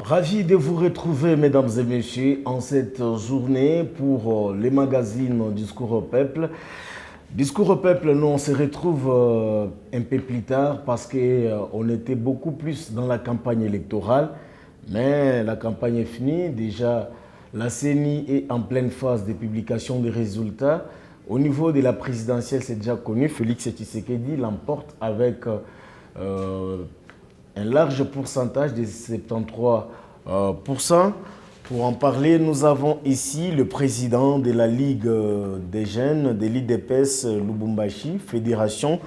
Ravi de vous retrouver, mesdames et messieurs, en cette journée pour les magazines Discours au Peuple. Discours au Peuple, nous on se retrouve un peu plus tard parce qu'on était beaucoup plus dans la campagne électorale, mais la campagne est finie. Déjà, la CENI est en pleine phase de publication des résultats. Au niveau de la présidentielle, c'est déjà connu, Félix Tshisekedi l'emporte avec un large pourcentage de 73%. Pour en parler, nous avons ici le président de la Ligue des jeunes de l'IDPS Lubumbashi, Fédération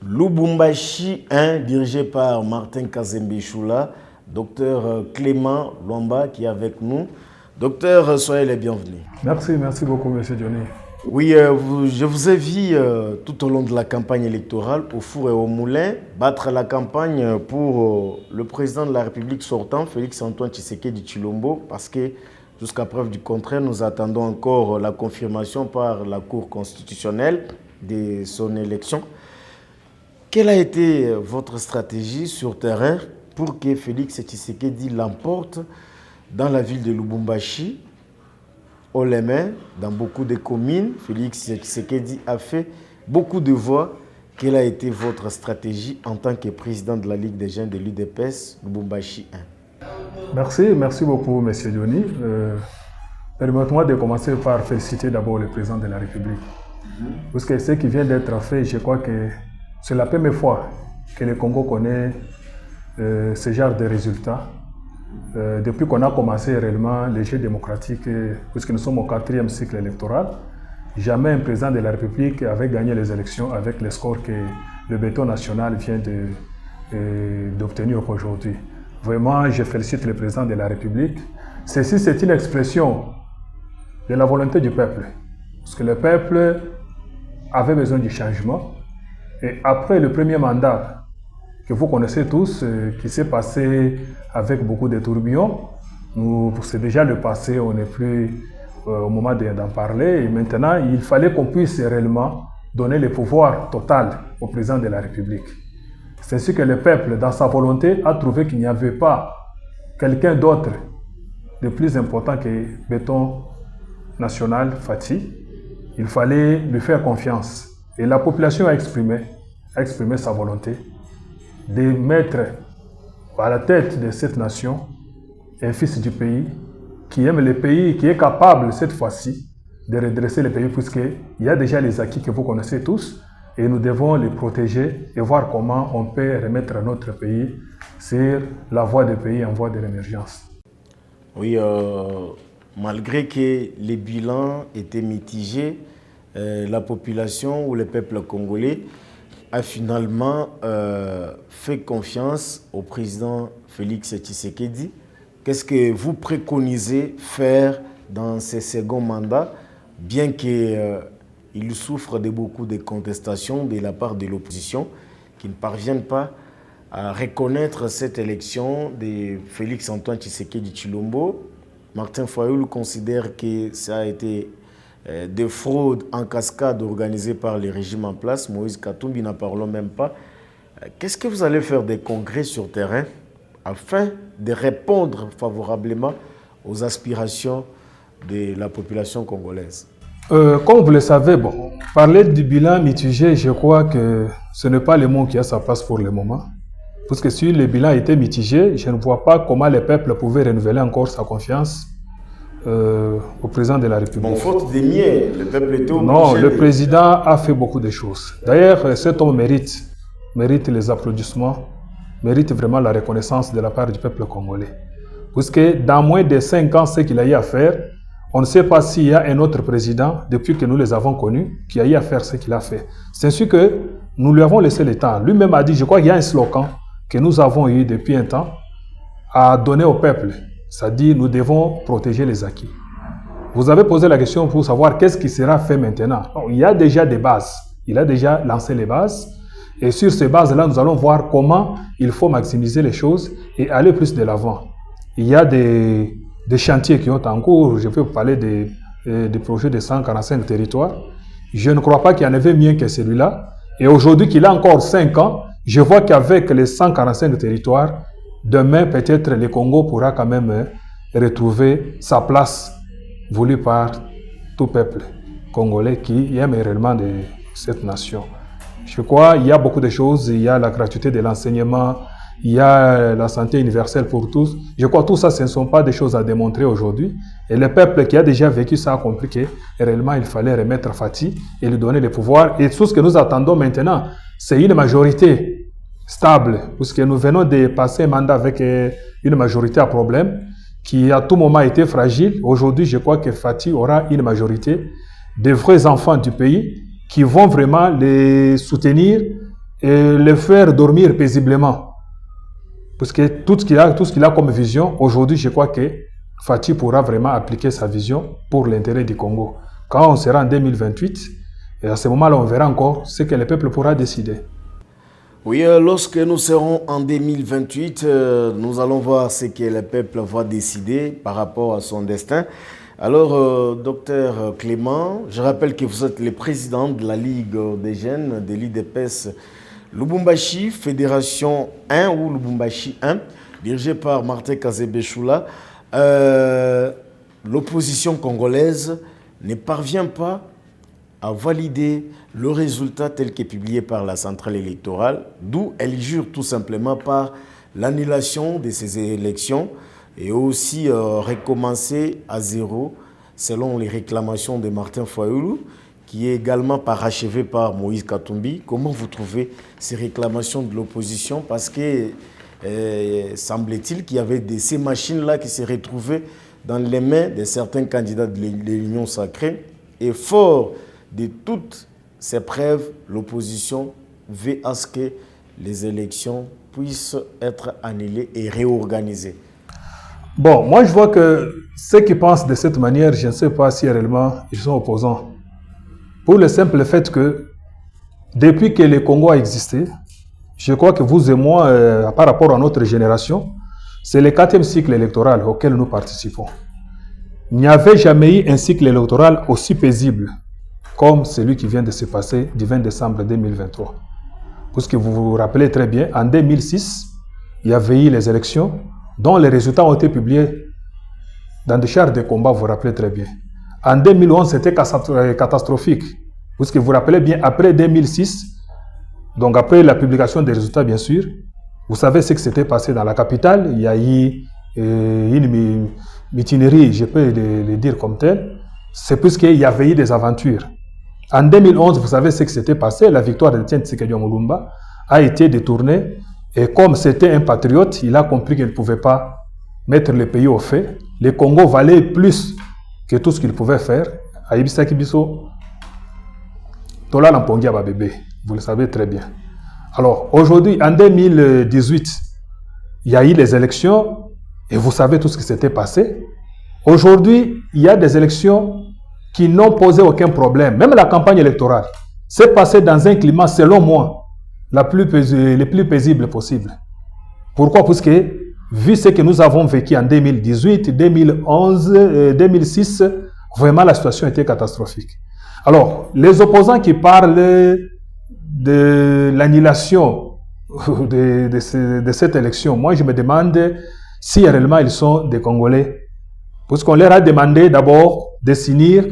Lubumbashi 1, dirigée par Martin Kazembe-Choula, docteur Clément Lwamba qui est avec nous. Docteur, soyez les bienvenus. Merci beaucoup, monsieur Johnny. Oui, je vous ai vu tout au long de la campagne électorale, au four et au moulin, battre la campagne pour le président de la République sortant, Félix-Antoine Tshisekedi Tshilombo, parce que jusqu'à preuve du contraire, nous attendons encore la confirmation par la Cour constitutionnelle de son élection. Quelle a été votre stratégie sur terrain pour que Félix Tshisekedi l'emporte dans la ville de Lubumbashi? Haut les mains, dans beaucoup de communes, Félix Tshisekedi a fait beaucoup de voix. Quelle a été votre stratégie en tant que président de la Ligue des jeunes de l'UDPS Lubumbashi 1? Merci beaucoup, monsieur Johnny. Permettez-moi de commencer par féliciter d'abord le président de la République. Parce que ce qui vient d'être fait, je crois que c'est la première fois que le Congo connaît ce genre de résultats. Depuis qu'on a commencé réellement les jeux démocratiques, puisque nous sommes au 4e cycle électoral, jamais un président de la République avait gagné les élections avec les scores que le béton national vient d'obtenir aujourd'hui. Vraiment, je félicite le président de la République. Ceci, c'est une expression de la volonté du peuple. Parce que le peuple avait besoin du changement. Et après le premier mandat, que vous connaissez tous, qui s'est passé avec beaucoup de tourbillons. C'est déjà le passé, on n'est plus au moment d'en parler. Et maintenant, il fallait qu'on puisse réellement donner le pouvoir total au président de la République. C'est ainsi que le peuple, dans sa volonté, a trouvé qu'il n'y avait pas quelqu'un d'autre de plus important que Béton National Fati. Il fallait lui faire confiance. Et la population a exprimé sa volonté de mettre à la tête de cette nation un fils du pays qui aime le pays, qui est capable cette fois-ci de redresser le pays, puisqu'il y a déjà les acquis que vous connaissez tous et nous devons les protéger et voir comment on peut remettre notre pays sur la voie des pays en voie de l'émergence. Oui, malgré que les bilans étaient mitigés, la population ou le peuple congolais a finalement fait confiance au président Félix Tshisekedi. Qu'est-ce que vous préconisez faire dans ce second mandat, bien qu'il souffre de beaucoup de contestations de la part de l'opposition, qui ne parviennent pas à reconnaître cette élection de Félix-Antoine Tshisekedi Tshilombo? Martin Fayulu considère que ça a été des fraudes en cascade organisées par les régimes en place. Moïse Katumbi n'en parlons même pas. Qu'est-ce que vous allez faire des congrès sur terrain afin de répondre favorablement aux aspirations de la population congolaise? Comme vous le savez, parler du bilan mitigé, je crois que ce n'est pas le mot qui a sa place pour le moment. Parce que si le bilan était mitigé, je ne vois pas comment le peuple pouvait renouveler encore sa confiance au président de la République. Faute des miens, le peuple était obligé. Non, le président a fait beaucoup de choses. D'ailleurs, cet homme mérite les applaudissements, mérite vraiment la reconnaissance de la part du peuple congolais. Puisque dans moins de 5 ans, ce qu'il a eu à faire, on ne sait pas s'il y a un autre président, depuis que nous les avons connus, qui a eu à faire ce qu'il a fait. C'est ainsi que nous lui avons laissé le temps. Lui-même a dit, je crois qu'il y a un slogan que nous avons eu depuis un temps à donner au peuple. C'est-à-dire, nous devons protéger les acquis. Vous avez posé la question pour savoir qu'est-ce qui sera fait maintenant. Il y a déjà des bases. Il a déjà lancé les bases. Et sur ces bases-là, nous allons voir comment il faut maximiser les choses et aller plus de l'avant. Il y a des chantiers qui ont en cours. Je peux vous parler des projets de 145 territoires. Je ne crois pas qu'il y en avait mieux que celui-là. Et aujourd'hui, qu'il a encore 5 ans, je vois qu'avec les 145 territoires, demain, peut-être, le Congo pourra quand même retrouver sa place voulue par tout peuple congolais qui aime réellement cette nation. Je crois qu'il y a beaucoup de choses. Il y a la gratuité de l'enseignement, il y a la santé universelle pour tous. Je crois que tout ça, ce ne sont pas des choses à démontrer aujourd'hui. Et le peuple qui a déjà vécu ça a compris que réellement, il fallait remettre Fati et lui donner le pouvoir. Et tout ce que nous attendons maintenant, c'est une majorité stable, puisque nous venons de passer un mandat avec une majorité à problème, qui à tout moment était fragile. Aujourd'hui, je crois que Fati aura une majorité de vrais enfants du pays qui vont vraiment les soutenir et les faire dormir paisiblement. Parce que tout ce qu'il a comme vision, aujourd'hui, je crois que Fati pourra vraiment appliquer sa vision pour l'intérêt du Congo. Quand on sera en 2028, et à ce moment-là, on verra encore ce que le peuple pourra décider. Oui, lorsque nous serons en 2028, nous allons voir ce que le peuple va décider par rapport à son destin. Alors, docteur Clément, je rappelle que vous êtes le président de la Ligue des jeunes de l'IDPS Lubumbashi, Fédération 1 ou Lubumbashi 1, dirigé par Martin Kazebeshula. L'opposition congolaise ne parvient pas à valider le résultat tel qu'est publié par la centrale électorale, d'où elle jure tout simplement par l'annulation de ces élections et aussi recommencer à zéro selon les réclamations de Martin Fayulu, qui est également parachevé par Moïse Katumbi. Comment vous trouvez ces réclamations de l'opposition? Parce que semble-t-il qu'il y avait ces machines-là qui se retrouvaient dans les mains de certains candidats de l'Union sacrée. Et fort de toutes ces preuves, l'opposition veut à ce que les élections puissent être annulées et réorganisées. Bon, moi je vois que ceux qui pensent de cette manière, je ne sais pas si réellement ils sont opposants. Pour le simple fait que depuis que le Congo a existé, je crois que vous et moi, par rapport à notre génération, c'est le 4e cycle électoral auquel nous participons. Il n'y avait jamais eu un cycle électoral aussi paisible comme celui qui vient de se passer du 20 décembre 2023. Puisque vous vous rappelez très bien, en 2006, il y avait eu les élections dont les résultats ont été publiés dans des chars de combat, vous vous rappelez très bien. En 2011, c'était catastrophique. Puisque vous vous rappelez bien, après 2006, donc après la publication des résultats, bien sûr, vous savez ce qui s'était passé dans la capitale. Il y a eu une mutinerie, je peux le dire comme tel. C'est puisqu'il y avait eu des aventures. En 2011, vous savez ce qui s'était passé. La victoire de Etienne Tshisekedi Mulumba a été détournée. Et comme c'était un patriote, il a compris qu'il ne pouvait pas mettre le pays au fait. Le Congo valait plus que tout ce qu'il pouvait faire. Aïbisa Kibiso, Tola Lampongia Babébé. Vous le savez très bien. Alors, aujourd'hui, en 2018, il y a eu les élections et vous savez tout ce qui s'était passé. Aujourd'hui, il y a des élections qui n'ont posé aucun problème. Même la campagne électorale s'est passée dans un climat, selon moi, le plus paisible possible. Pourquoi? Parce que, vu ce que nous avons vécu en 2018, 2011, 2006, vraiment la situation était catastrophique. Alors, les opposants qui parlent de l'annulation de cette élection, moi je me demande si réellement ils sont des Congolais. Parce qu'on leur a demandé d'abord de s'unir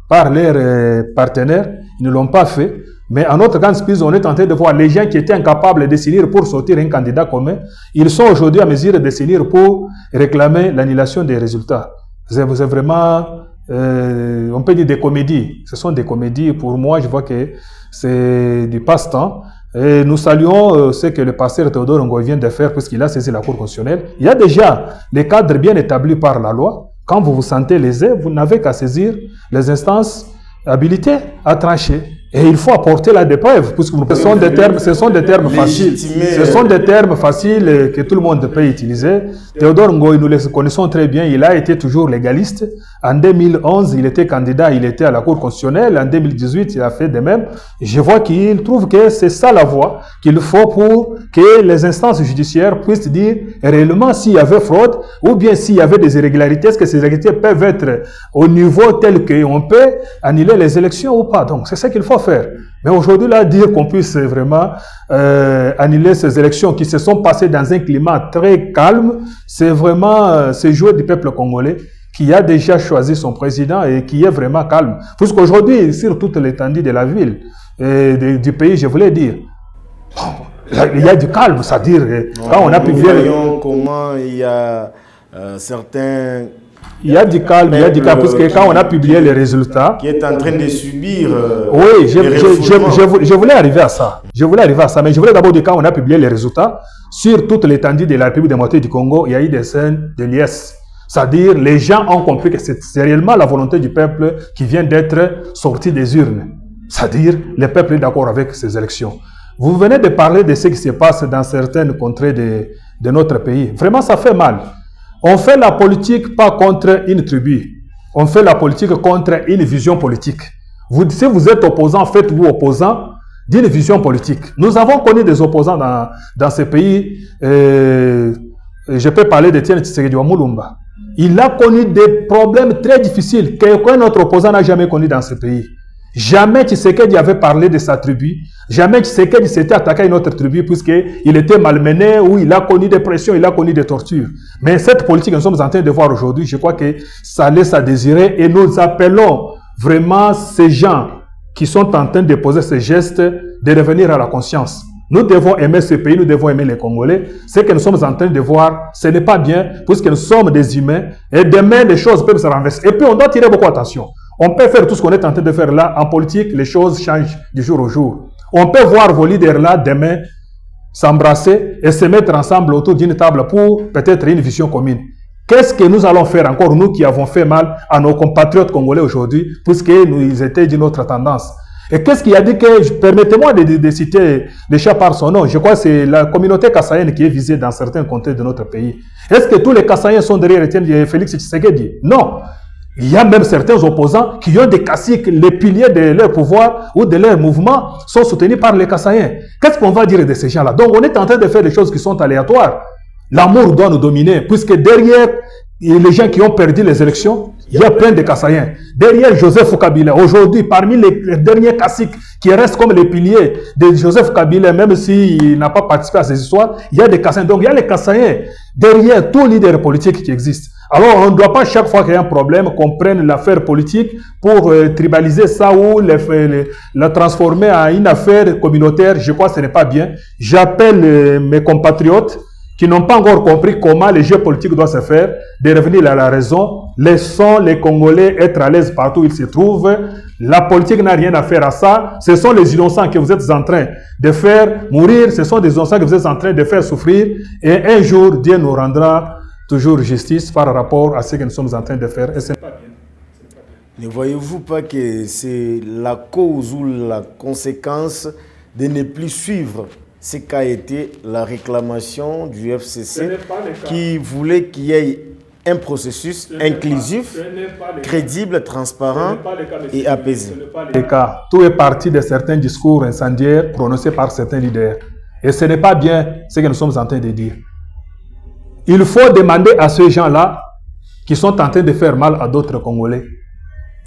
par leurs partenaires, ils ne l'ont pas fait. Mais en notre grande surprise, on est en train de voir les gens qui étaient incapables de s'unir pour sortir un candidat commun, ils sont aujourd'hui à mesure de s'unir pour réclamer l'annulation des résultats. C'est vraiment, on peut dire des comédies. Ce sont des comédies. Pour moi, je vois que c'est du passe-temps. Et nous saluons ce que le pasteur Théodore Ngoy vient de faire puisqu'il a saisi la Cour constitutionnelle. Il y a déjà des cadres bien établis par la loi. Quand vous vous sentez lésé, vous n'avez qu'à saisir les instances habilitées à trancher. Et il faut apporter la preuves, puisque ce sont des termes faciles. Ce sont des termes faciles que tout le monde peut utiliser. Théodore Ngoy, nous le connaissons très bien, il a été toujours légaliste. En 2011, il était candidat, il était à la Cour constitutionnelle. En 2018, il a fait de même. Je vois qu'il trouve que c'est ça la voie qu'il faut pour que les instances judiciaires puissent dire réellement s'il y avait fraude ou bien s'il y avait des irrégularités, est-ce que ces irrégularités peuvent être au niveau tel qu'on peut annuler les élections ou pas. Donc, c'est ça qu'il faut faire. Mais aujourd'hui, là, dire qu'on puisse vraiment annuler ces élections qui se sont passées dans un climat très calme, c'est vraiment c'est jouer du peuple congolais qui a déjà choisi son président et qui est vraiment calme. Puisqu'aujourd'hui, sur toute l'étendue de la ville et du pays, je voulais dire, il y a du calme, c'est-à-dire quand on a publié... Voyons comment il y a certains... Il y a du calme, parce que quand on a publié les résultats... Qui est en train de subir... oui, je voulais arriver à ça. Mais je voulais d'abord dire, quand on a publié les résultats, sur toute l'étendue de la République démocratique du Congo, il y a eu des scènes de liesse. C'est-à-dire, les gens ont compris que c'est réellement la volonté du peuple qui vient d'être sortie des urnes. C'est-à-dire, le peuple est d'accord avec ces élections. Vous venez de parler de ce qui se passe dans certaines contrées de notre pays. Vraiment, ça fait mal. On fait la politique pas contre une tribu. On fait la politique contre une vision politique. Si vous êtes opposant, faites-vous opposant d'une vision politique. Nous avons connu des opposants dans ces pays. Je peux parler de Tiens Tshisekedi wa Mulumba. Il a connu des problèmes très difficiles qu'aucun autre opposant n'a jamais connu dans ce pays. Jamais Tshisekedi avait parlé de sa tribu. Jamais Tshisekedi s'était attaqué à une autre tribu puisqu'il était malmené ou il a connu des pressions, il a connu des tortures. Mais cette politique que nous sommes en train de voir aujourd'hui, je crois que ça laisse à désirer et nous appelons vraiment ces gens qui sont en train de poser ces gestes de revenir à la conscience. Nous devons aimer ce pays, nous devons aimer les Congolais. Ce que nous sommes en train de voir, ce n'est pas bien puisque nous sommes des humains et demain les choses peuvent se renverser. Et puis on doit tirer beaucoup attention. On peut faire tout ce qu'on est en train de faire là. En politique, les choses changent du jour au jour. On peut voir vos leaders là demain s'embrasser et se mettre ensemble autour d'une table pour peut-être une vision commune. Qu'est-ce que nous allons faire encore, nous qui avons fait mal à nos compatriotes congolais aujourd'hui, puisqu'ils étaient d'une autre tendance? Et qu'est-ce qui a dit que, permettez-moi de citer les chats par son nom, je crois que c'est la communauté kassaïenne qui est visée dans certains comtés de notre pays. Est-ce que tous les Kassaïens sont derrière Félix Tshisekedi? Non. Il y a même certains opposants qui ont des caciques, les piliers de leur pouvoir ou de leur mouvement sont soutenus par les Kassaïens. Qu'est-ce qu'on va dire de ces gens-là? Donc on est en train de faire des choses qui sont aléatoires. L'amour doit nous dominer, puisque derrière les gens qui ont perdu les élections, il y a plein de Kassaïens. Derrière Joseph Kabila, aujourd'hui, parmi les derniers caciques qui restent comme les piliers de Joseph Kabila, même s'il n'a pas participé à ces histoires, il y a des Kassaïens. Donc il y a les Kassaïens derrière tout leader politique qui existe. Alors on ne doit pas chaque fois qu'il y a un problème qu'on prenne l'affaire politique pour tribaliser ça ou la transformer en une affaire communautaire. Je crois que ce n'est pas bien. J'appelle mes compatriotes qui n'ont pas encore compris comment les jeux politiques doivent se faire, de revenir à la raison. Laissons les Congolais être à l'aise partout où ils se trouvent. La politique n'a rien à faire à ça. Ce sont les innocents que vous êtes en train de faire mourir. Ce sont des innocents que vous êtes en train de faire souffrir. Et un jour, Dieu nous rendra toujours justice par rapport à ce que nous sommes en train de faire. Et ce n'est pas bien. Ne voyez-vous pas que c'est la cause ou la conséquence de ne plus suivre ce qu'a été la réclamation du FCC qui voulait qu'il y ait un processus inclusif, crédible, transparent et apaisé. Tout est parti de certains discours incendiaires prononcés par certains leaders. Et ce n'est pas bien ce que nous sommes en train de dire. Il faut demander à ces gens-là qui sont en train de faire mal à d'autres Congolais,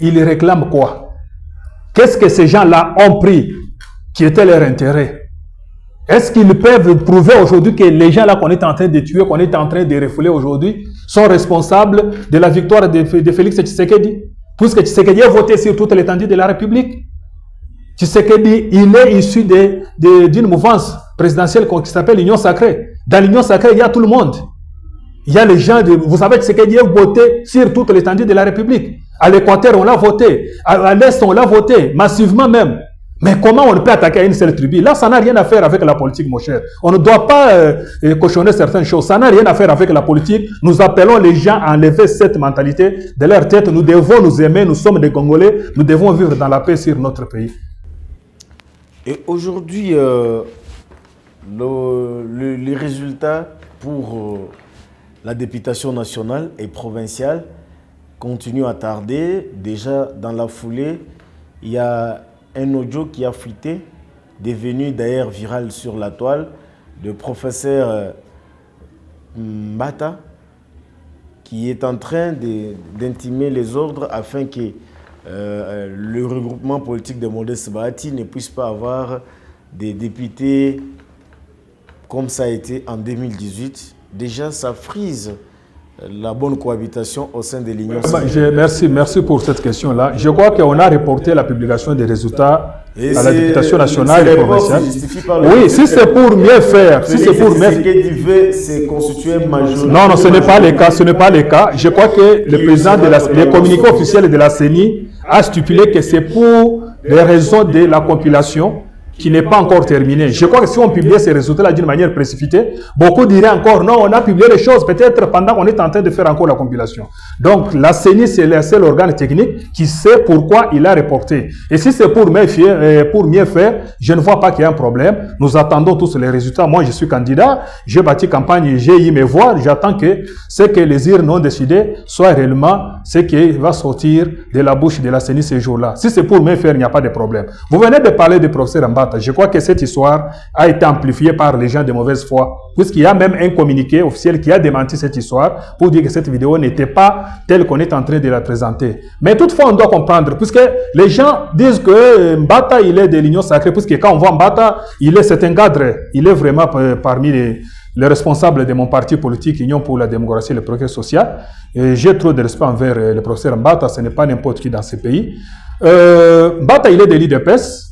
ils réclament quoi? Qu'est-ce que ces gens-là ont pris qui était leur intérêt? Est-ce qu'ils peuvent prouver aujourd'hui que les gens là qu'on est en train de tuer, qu'on est en train de refouler aujourd'hui, sont responsables de la victoire de Félix Tshisekedi? Puisque Tshisekedi a voté sur toute l'étendue de la République. Tshisekedi, il est issu d'une mouvance présidentielle qui s'appelle l'Union Sacrée. Dans l'Union Sacrée, il y a tout le monde. Il y a les gens, vous savez, Tshisekedi a voté sur toute l'étendue de la République. À l'Équateur, on l'a voté. À l'Est, on l'a voté, massivement même. Mais comment on peut attaquer à une seule tribu? Là, ça n'a rien à faire avec la politique, mon cher. On ne doit pas cautionner certaines choses. Ça n'a rien à faire avec la politique. Nous appelons les gens à enlever cette mentalité de leur tête. Nous devons nous aimer, nous sommes des Congolais. Nous devons vivre dans la paix sur notre pays. Et aujourd'hui, les résultats pour la députation nationale et provinciale continuent à tarder. Déjà, dans la foulée, il y a un audio qui a fuité, devenu d'ailleurs viral sur la toile, de professeur Mbata, qui est en train d'intimer les ordres afin que le regroupement politique de Modeste Bahati ne puisse pas avoir des députés comme ça a été en 2018. Déjà, ça frise la bonne cohabitation au sein de l'Union. Merci pour cette question-là. Je crois qu'on a reporté la publication des résultats à la députation nationale et provinciale. Oui, si c'est pour mieux faire, si c'est pour mieux Non, ce n'est pas le cas, ce n'est pas le cas. Je crois que le président les communiqués officiels de la CENI a stipulé que c'est pour les raisons de la compilation qui n'est pas encore terminé. Je crois que si on publiait ces résultats-là d'une manière précipitée, beaucoup diraient encore, non, on a publié les choses, peut-être pendant qu'on est en train de faire encore la compilation. Donc, la CENI, c'est le seul organe technique qui sait pourquoi il a reporté. Et si c'est pour mieux faire, je ne vois pas qu'il y a un problème. Nous attendons tous les résultats. Moi, je suis candidat, j'ai bâti campagne, j'ai eu mes voix, j'attends que ce que les urnes ont décidé soit réellement ce qui va sortir de la bouche de la CENI ces jours-là. Si c'est pour mieux faire, il n'y a pas de problème. Vous venez de parler du professeur Mbata. Je crois que cette histoire a été amplifiée par les gens de mauvaise foi, puisqu'il y a même un communiqué officiel qui a démenti cette histoire pour dire que cette vidéo n'était pas telle qu'on est en train de la présenter. Mais toutefois, on doit comprendre, puisque les gens disent que Mbata, il est de l'Union sacrée, puisque quand on voit Mbata, c'est un cadre, il est vraiment parmi les responsables de mon parti politique, Union pour la démocratie et le progrès social. J'ai trop de respect envers le professeur Mbata, ce n'est pas n'importe qui dans ce pays. Mbata, il est de l'IDPS.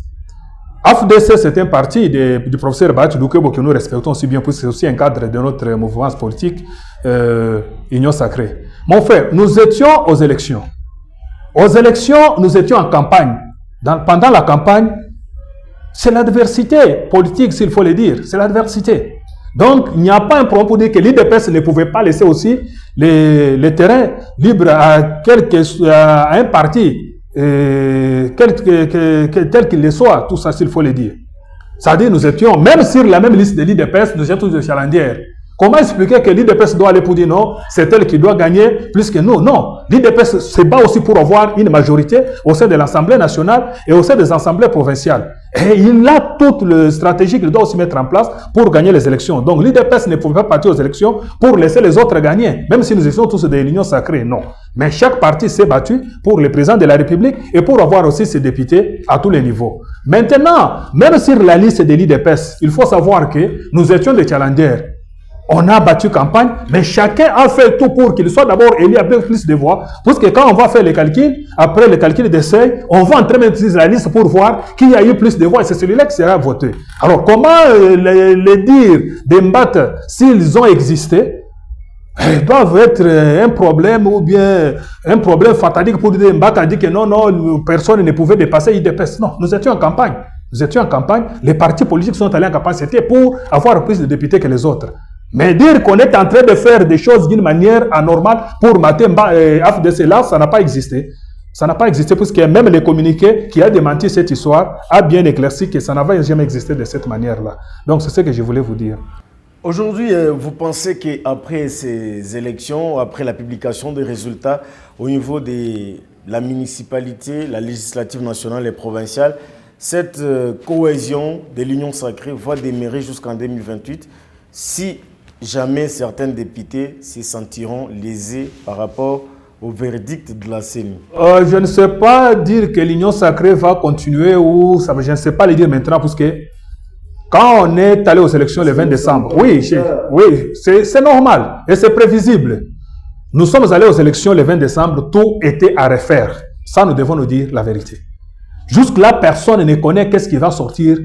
AFDC, c'est un parti du professeur Bahati Lukwebo que nous respectons si bien, puisque c'est aussi un cadre de notre mouvement politique Union Sacrée. Mon frère, nous étions aux élections. Aux élections, nous étions en campagne. Pendant la campagne, c'est l'adversité politique, s'il faut le dire. C'est l'adversité. Donc, il n'y a pas un problème pour dire que l'IDPS ne pouvait pas laisser aussi les terrains libres à un parti. Tel qu'il le soit, tout ça, s'il faut le dire. C'est-à-dire, nous étions, même sur la même liste de l'IDPS, nous étions tous des chalandières. Comment expliquer que l'IDPS doit aller pour dire non, c'est elle qui doit gagner plus que nous? Non, l'IDPS se bat aussi pour avoir une majorité au sein de l'Assemblée nationale et au sein des assemblées provinciales. Et il a toute la stratégie qu'il doit aussi mettre en place pour gagner les élections. Donc l'IDPS ne pouvait pas partir aux élections pour laisser les autres gagner, même si nous étions tous de l'Union sacrée, non. Mais chaque parti s'est battu pour le président de la République et pour avoir aussi ses députés à tous les niveaux. Maintenant, même sur la liste de l'IDPS, il faut savoir que nous étions des challengers. On a battu campagne, mais chacun a fait tout pour qu'il soit d'abord élu avec plus de voix. Parce que quand on va faire les calculs, après le calcul des seuils, on va entrer même sur la liste pour voir qui a eu plus de voix et c'est celui-là qui sera voté. Alors, comment les dire des Mbata, s'ils ont existé, ils doivent être un problème ou bien un problème fatalique pour dire Mbata dit que non, personne ne pouvait dépasser l'IDPS. Non, nous étions en campagne. Nous étions en campagne. Les partis politiques sont allés en campagne. C'était pour avoir plus de députés que les autres. Mais dire qu'on est en train de faire des choses d'une manière anormale pour mater AFDC là, ça n'a pas existé. Ça n'a pas existé puisque même les communiqués qui a démenti cette histoire a bien éclairci que ça n'avait jamais existé de cette manière-là. Donc c'est ce que je voulais vous dire. Aujourd'hui, vous pensez qu'après ces élections, après la publication des résultats au niveau de la municipalité, la législative nationale et provinciale, cette cohésion de l'Union sacrée va demeurer jusqu'en 2028 si jamais certains députés se sentiront lésés par rapport au verdict de la CENI? Je ne sais pas dire que l'Union sacrée va continuer ou ça, je ne sais pas le dire maintenant parce que quand on est allé aux élections le 20 décembre, oui, c'est normal et c'est prévisible. Nous sommes allés aux élections le 20 décembre, tout était à refaire. Ça, nous devons nous dire la vérité. Jusque-là, personne ne connaît qu'est-ce qui va sortir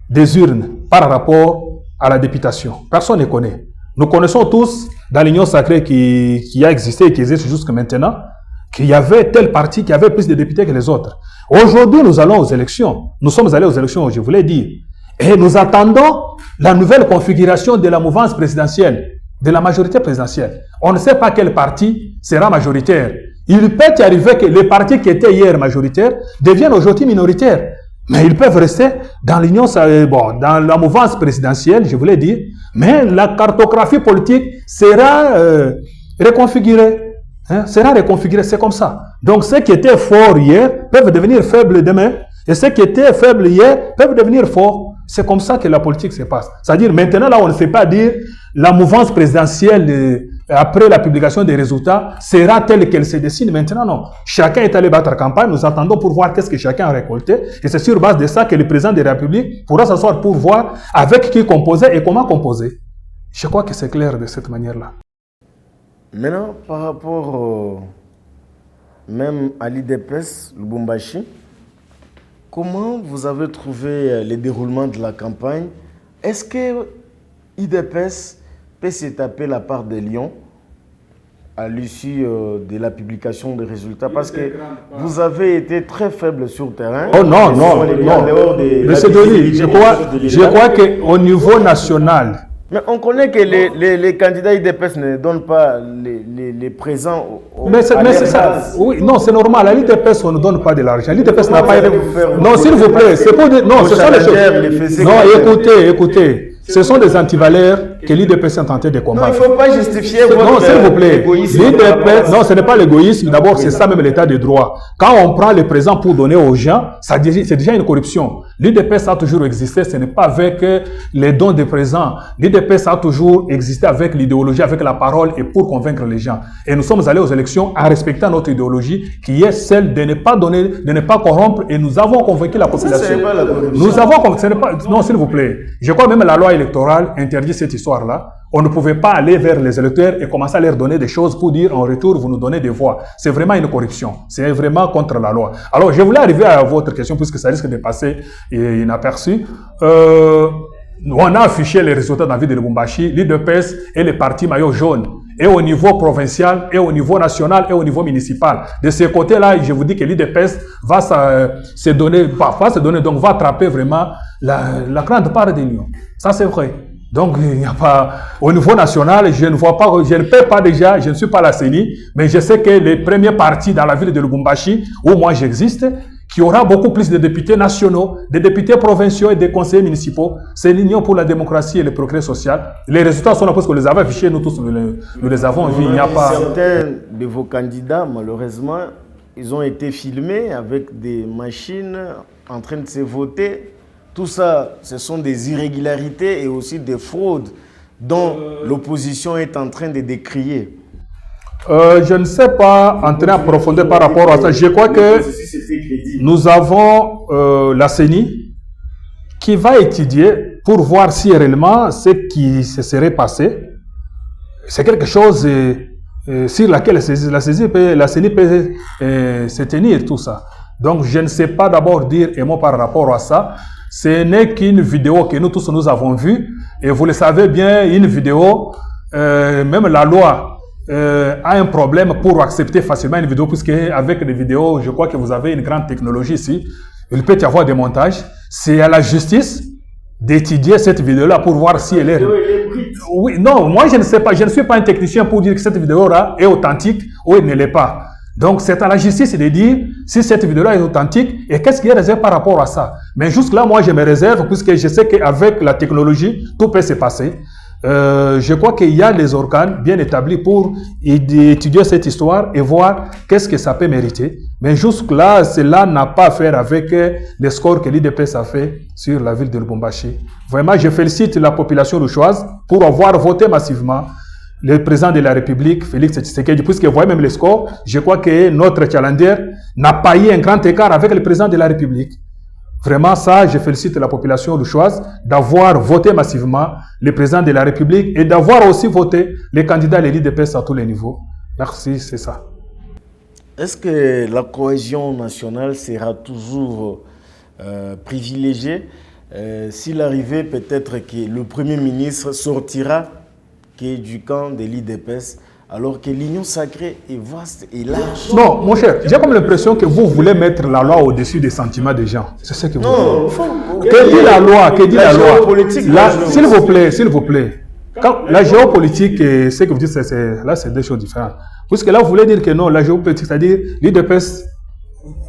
des urnes par rapport à la députation. Personne ne connaît. Nous connaissons tous, dans l'Union sacrée qui a existé et qui existe jusqu'à maintenant, qu'il y avait tel parti qui avait plus de députés que les autres. Aujourd'hui, nous allons aux élections. Nous sommes allés aux élections, je voulais dire. Et nous attendons la nouvelle configuration de la mouvance présidentielle, de la majorité présidentielle. On ne sait pas quel parti sera majoritaire. Il peut y arriver que les partis qui étaient hier majoritaires deviennent aujourd'hui minoritaires. Mais ils peuvent rester dans l'union, dans la mouvance présidentielle, je voulais dire, mais la cartographie politique sera reconfigurée. Sera reconfigurée, c'est comme ça. Donc ceux qui étaient forts hier peuvent devenir faibles demain, et ceux qui étaient faibles hier peuvent devenir forts. C'est comme ça que la politique se passe. C'est-à-dire maintenant, là, on ne sait pas dire la mouvance présidentielle après la publication des résultats, sera telle qu'elle se dessine. Maintenant, non. Chacun est allé battre campagne. Nous attendons pour voir qu'est-ce que chacun a récolté. Et c'est sur base de ça que le président de la République pourra s'asseoir pour voir avec qui composer et comment composer. Je crois que c'est clair de cette manière-là. Maintenant, par rapport même à l'IDPS, Lubumbashi, comment vous avez trouvé le déroulement de la campagne? Est-ce que l'IDPS peut se taper la part des lions à l'issue de la publication des résultats? Parce que vous avez été très faible sur le terrain. Oh non, non, non. Monsieur Denis, je crois qu'au niveau national... Mais on connaît que les candidats IDPS ne donnent pas les présents mais c'est ça. Oui, non, c'est normal. À l'IDPS, on ne donne pas de l'argent. L'IDPS n'a pas... Non, s'il vous plaît, c'est pour dire... Non, ce sont les choses... Non, écoutez. Ce sont des antivaleurs que l'IDPS est en train de combattre. Non, il ne faut pas justifier votre non, s'il vous plaît. Égoïsme. Non, ce n'est pas l'égoïsme. D'abord, c'est ça même l'état de droit. Quand on prend les présents pour donner aux gens, c'est déjà une corruption. L'IDPS a toujours existé. Ce n'est pas avec les dons de présents. L'IDPS a toujours existé avec l'idéologie, avec la parole et pour convaincre les gens. Et nous sommes allés aux élections en respectant notre idéologie qui est celle de ne pas donner, de ne pas corrompre et nous avons convaincu la population. Ça, ce n'est pas la corruption. Nous avons... Ce n'est pas, non, s'il vous plaît. Je crois même la loi électorale interdit cette histoire-là. On ne pouvait pas aller vers les électeurs et commencer à leur donner des choses pour dire en retour, vous nous donnez des voix. C'est vraiment une corruption. C'est vraiment contre la loi. Alors, je voulais arriver à votre question puisque ça risque de passer inaperçu. On a affiché les résultats dans la ville de Lubumbashi, l'IDPS et les partis maillot jaune. Et au niveau provincial, et au niveau national, et au niveau municipal. De ce côté-là, je vous dis que l'IDPS va se donner, donc va attraper vraiment la grande part des lions. Ça, c'est vrai. Donc, il n'y a pas, au niveau national, je ne peux pas déjà, je ne suis pas la CENI, mais je sais que les premiers partis dans la ville de Lubumbashi, où moi j'existe, qui aura beaucoup plus de députés nationaux, des députés provinciaux et des conseillers municipaux, c'est l'Union pour la démocratie et le progrès social. Les résultats sont là parce qu'on les avait affichés, nous tous, nous les avons vus. Il n'y a pas... Certains de vos candidats, malheureusement, ils ont été filmés avec des machines en train de se voter. Tout ça, ce sont des irrégularités et aussi des fraudes dont l'opposition est en train de décrier. Je ne sais pas entrer en profondeur par rapport à ça. Je crois que nous avons la CENI qui va étudier pour voir si réellement ce qui se serait passé, c'est quelque chose sur laquelle la CENI peut se tenir, tout ça. Donc, je ne sais pas d'abord dire un mot par rapport à ça. Ce n'est qu'une vidéo que nous tous nous avons vue. Et vous le savez bien, une vidéo, même la loi a un problème pour accepter facilement une vidéo, puisque avec les vidéos, je crois que vous avez une grande technologie ici. Il peut y avoir des montages. C'est à la justice d'étudier cette vidéo-là pour voir si elle est... Oui, non, moi je ne sais pas. Je ne suis pas un technicien pour dire que cette vidéo-là est authentique ou elle ne l'est pas. Donc, c'est à la justice de dire si cette vidéo-là est authentique et qu'est-ce qui est réservé par rapport à ça. Mais jusque-là, moi, je me réserve puisque je sais qu'avec la technologie, tout peut se passer. Je crois qu'il y a des organes bien établis pour étudier cette histoire et voir qu'est-ce que ça peut mériter. Mais jusque-là, cela n'a pas à faire avec les scores que l'IDPS a fait sur la ville de Lubumbashi. Vraiment, je félicite la population louchoise pour avoir voté massivement le président de la République, Félix Tshisekedi, puisque vous voyez même les scores, je crois que notre challenger n'a pas eu un grand écart avec le président de la République. Vraiment, ça, je félicite la population louchoise d'avoir voté massivement le président de la République et d'avoir aussi voté les candidats à l'IDPS à tous les niveaux. Merci, c'est ça. Est-ce que la cohésion nationale sera toujours privilégiée s'il arrivait peut-être que le Premier ministre sortira du camp de l'IDPS, alors que l'union sacrée est vaste et large? Non, mon cher, j'ai comme l'impression que vous voulez mettre la loi au-dessus des sentiments des gens. C'est ce que vous voulez. Que dit la loi? Que dit la loi? S'il vous plaît. Quand la géopolitique et ce que vous dites, c'est deux choses différentes. Puisque là, vous voulez dire que non, la géopolitique, c'est-à-dire l'IDPS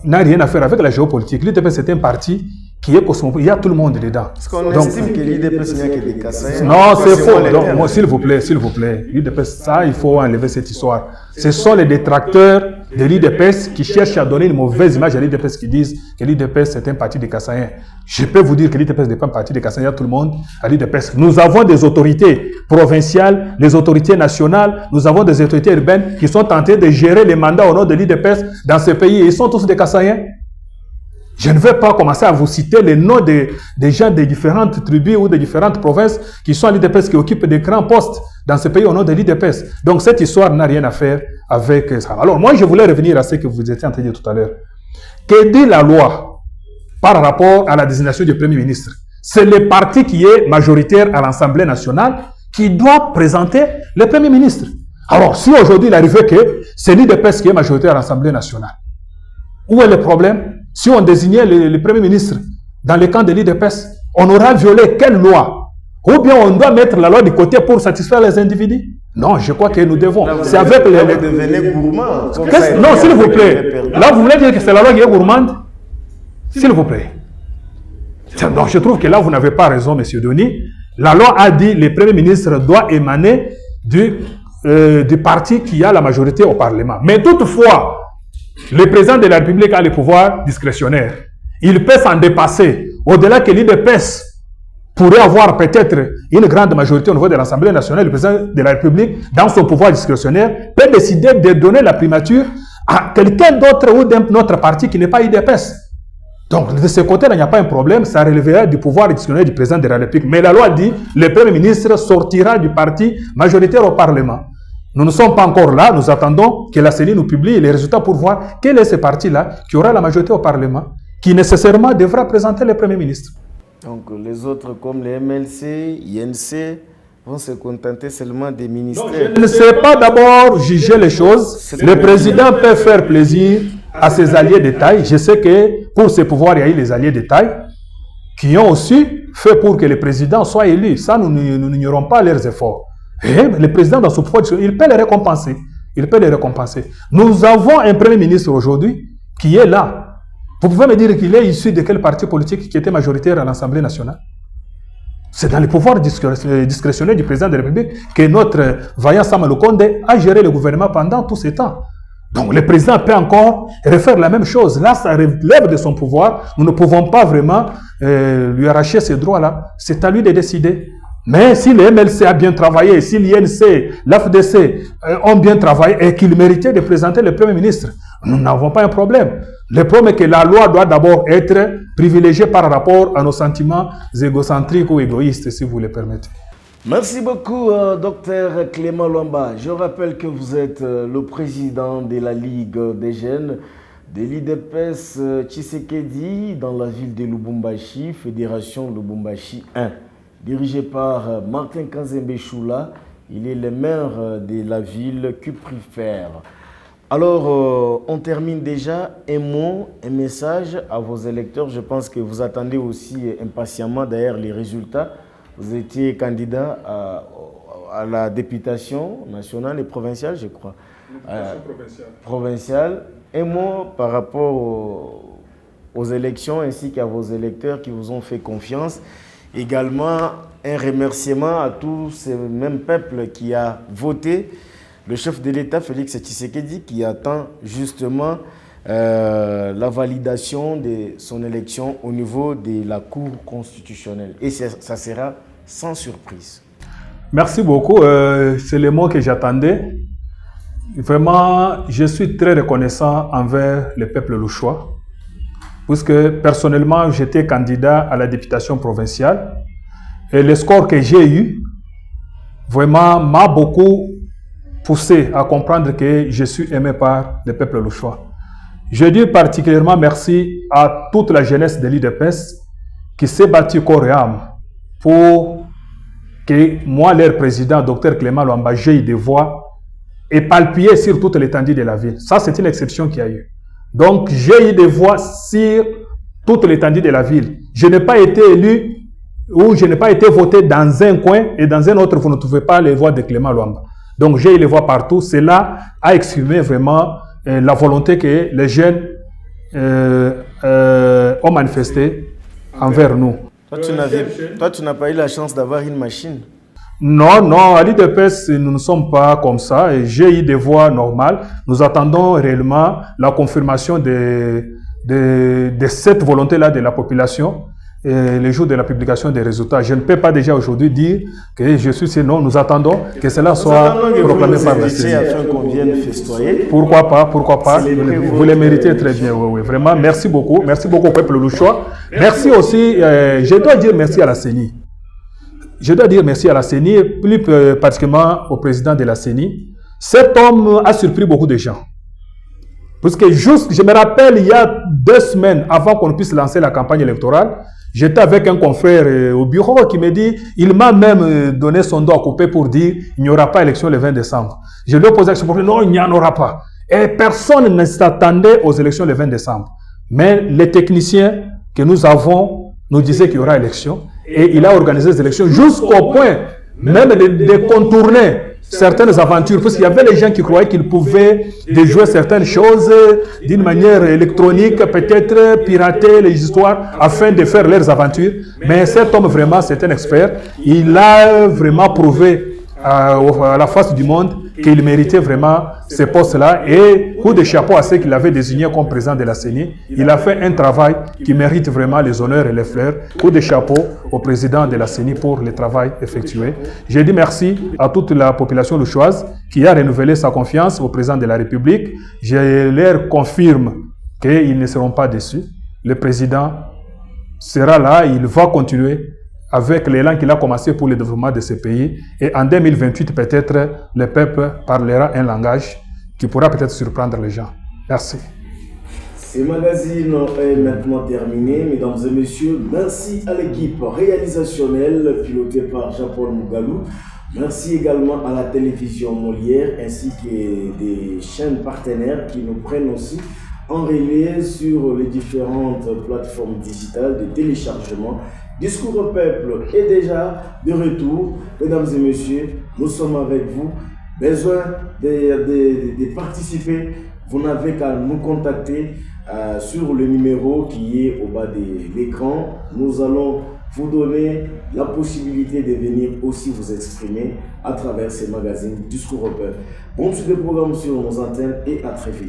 n'a rien à faire avec la géopolitique. L'IDPS, c'est un parti qui est cosmopolite. Il y a tout le monde dedans. Parce qu'on estime que l'IDPS n'y a que des Kassaïens. Non, c'est faux. Donc, moi, s'il vous plaît. L'IDPS, ça, il faut enlever cette histoire. Ce sont les détracteurs de l'IDPS qui cherchent à donner une mauvaise image à l'IDPS, qui disent que l'IDPS c'est un parti des Kassaïens. Je peux vous dire que l'IDPS n'est pas un parti des Kassaïens, tout le monde à l'IDPS. Nous avons des autorités provinciales, les autorités nationales, nous avons des autorités urbaines qui sont en train de gérer les mandats au nom de l'IDPS dans ce pays. Ils sont tous des Kassaïens. Je ne vais pas commencer à vous citer les noms des gens des différentes tribus ou des différentes provinces qui sont à l'IDPS, qui occupent des grands postes dans ce pays au nom de l'IDPS. Donc cette histoire n'a rien à faire avec ça. Alors moi, je voulais revenir à ce que vous étiez en train de dire tout à l'heure. Que dit la loi par rapport à la désignation du Premier ministre? C'est le parti qui est majoritaire à l'Assemblée nationale qui doit présenter le Premier ministre. Alors si aujourd'hui il arrivait que c'est l'IDPS qui est majoritaire à l'Assemblée nationale, où est le problème? Si on désignait le Premier ministre dans le camp de l'IDPS, on aura violé quelle loi? Ou bien on doit mettre la loi de côté pour satisfaire les individus? Non, je crois que nous devons. C'est avec les... Vous devenez gourmand. Non, s'il vous plaît. Là, vous voulez dire que c'est la loi qui est gourmande? S'il vous plaît. Donc, je trouve que là, vous n'avez pas raison, M. Denis. La loi a dit que le Premier ministre doit émaner du parti qui a la majorité au Parlement. Mais toutefois, le président de la République a le pouvoir discrétionnaire. Il peut s'en dépasser. Au-delà que l'IDPS pourrait avoir peut-être une grande majorité au niveau de l'Assemblée nationale, le président de la République, dans son pouvoir discrétionnaire, peut décider de donner la primature à quelqu'un d'autre ou d'un autre parti qui n'est pas IDPS. Donc, de ce côté-là, il n'y a pas un problème, ça relèverait du pouvoir discrétionnaire du président de la République. Mais la loi dit que le Premier ministre sortira du parti majoritaire au Parlement. Nous ne sommes pas encore là, nous attendons que la CENI nous publie les résultats pour voir quel est ce parti-là qui aura la majorité au Parlement, qui nécessairement devra présenter le Premier ministre. Donc les autres comme les MLC, INC vont se contenter seulement des ministères. Donc, je ne sais pas d'abord juger les choses. Le président peut faire plaisir à ses alliés de taille. Je sais que pour ce pouvoir, il y a eu les alliés de taille qui ont aussi fait pour que le président soit élu. Ça, nous n'ignorons pas leurs efforts. Et le président, dans son pouvoir, il peut les récompenser. Il peut les récompenser. Nous avons un Premier ministre aujourd'hui qui est là. Vous pouvez me dire qu'il est issu de quel parti politique qui était majoritaire à l'Assemblée nationale? C'est dans le pouvoir discrétionnaire du président de la République que notre vaillant Sama Lukonde a géré le gouvernement pendant tout ce temps. Donc le président peut encore refaire la même chose. Là, ça relève de son pouvoir. Nous ne pouvons pas vraiment lui arracher ces droits-là. C'est à lui de décider. Mais si le MLC a bien travaillé, si l'INC, l'AFDC ont bien travaillé et qu'ils méritaient de présenter le Premier ministre, nous n'avons pas un problème. Le problème est que la loi doit d'abord être privilégiée par rapport à nos sentiments égocentriques ou égoïstes, si vous le permettez. Merci beaucoup, Dr Clément Luamba. Je rappelle que vous êtes le président de la Ligue des jeunes de l'IDPS Tshisekedi dans la ville de Lubumbashi, Fédération Lubumbashi 1. Dirigé par Martin Kanzembe Choula, il est le maire de la ville Cuprifère. Alors, on termine déjà. Un mot, un message à vos électeurs. Je pense que vous attendez aussi impatiemment d'ailleurs les résultats. Vous étiez candidat à la députation nationale et provinciale, je crois. Provinciale. Un mot par rapport aux élections ainsi qu'à vos électeurs qui vous ont fait confiance. Également, un remerciement à tous ces mêmes peuples qui a voté le chef de l'État, Félix Tshisekedi, qui attend justement la validation de son élection au niveau de la Cour constitutionnelle. Et ça sera sans surprise. Merci beaucoup. C'est le mot que j'attendais. Vraiment, je suis très reconnaissant envers le peuple louchois. Puisque personnellement, j'étais candidat à la députation provinciale. Et le score que j'ai eu, vraiment, m'a beaucoup poussé à comprendre que je suis aimé par le peuple louchois. Je dis particulièrement merci à toute la jeunesse de l'IDPS qui s'est battue corps et âme pour que moi, leur président, Dr Clément Luamba, j'aie des voix et palpier sur toute l'étendue de la ville. Ça, c'est une exception qu'il y a eu. Donc, j'ai eu des voix sur toute l'étendue de la ville. Je n'ai pas été élu ou je n'ai pas été voté dans un coin et dans un autre, vous ne trouvez pas les voix de Clément Luamba. Donc, j'ai eu les voix partout. Cela a exprimé vraiment la volonté que les jeunes ont manifesté envers nous. Toi, tu n'as pas eu la chance d'avoir une machine. Non, non, à l'IDPS, nous ne sommes pas comme ça. Et j'ai eu des voix normales. Nous attendons réellement la confirmation de cette volonté-là de la population et le jour de la publication des résultats. Je ne peux pas déjà aujourd'hui dire que je suis non. Nous attendons que cela soit proclamé par la CENI. Afin qu'on vienne festoyer. Pourquoi pas, pourquoi pas. Vous les méritez très bien, oui, oui. Vraiment, merci beaucoup. Merci beaucoup au peuple louchois. Merci aussi, je dois dire merci à la CENI. Je dois dire merci à la CENI et plus particulièrement au président de la CENI. Cet homme a surpris beaucoup de gens. Parce que juste, je me rappelle, il y a 2 semaines avant qu'on puisse lancer la campagne électorale, j'étais avec un confrère au bureau qui me dit, il m'a même donné son dos à couper pour dire, il n'y aura pas élection le 20 décembre. Je lui ai posé la question pour dire, non, il n'y en aura pas. Et personne ne s'attendait aux élections le 20 décembre. Mais les techniciens que nous avons nous disaient qu'il y aura élection. Et il a organisé les élections jusqu'au point même de contourner certaines aventures, parce qu'il y avait les gens qui croyaient qu'ils pouvaient déjouer certaines choses d'une manière électronique, peut-être pirater les histoires afin de faire leurs aventures. Mais cet homme vraiment, c'est un expert. Il a vraiment prouvé à la face du monde qu'il méritait vraiment ce poste-là, et coup de chapeau à ceux qu'il avait désigné comme président de la CENI. Il a fait un travail qui mérite vraiment les honneurs et les fleurs. Coup de chapeau au président de la CENI pour le travail effectué. Je dis merci à toute la population louchoise qui a renouvelé sa confiance au président de la République. Je leur confirme qu'ils ne seront pas déçus. Le président sera là, il va continuer avec l'élan qu'il a commencé pour le développement de ce pays. Et en 2028, peut-être, le peuple parlera un langage qui pourra peut-être surprendre les gens. Merci. Ce magazine est maintenant terminé, mesdames et messieurs. Merci à l'équipe réalisationnelle pilotée par Jean-Paul Mougalou. Merci également à la télévision Molière ainsi que des chaînes partenaires qui nous prennent aussi en relais sur les différentes plateformes digitales de téléchargement. Discours au peuple est déjà de retour. Mesdames et messieurs, nous sommes avec vous. Besoin de participer, vous n'avez qu'à nous contacter sur le numéro qui est au bas de l'écran. Nous allons vous donner la possibilité de venir aussi vous exprimer à travers ces magazines Discours au peuple. Bon suite de programme sur nos antennes et à très vite.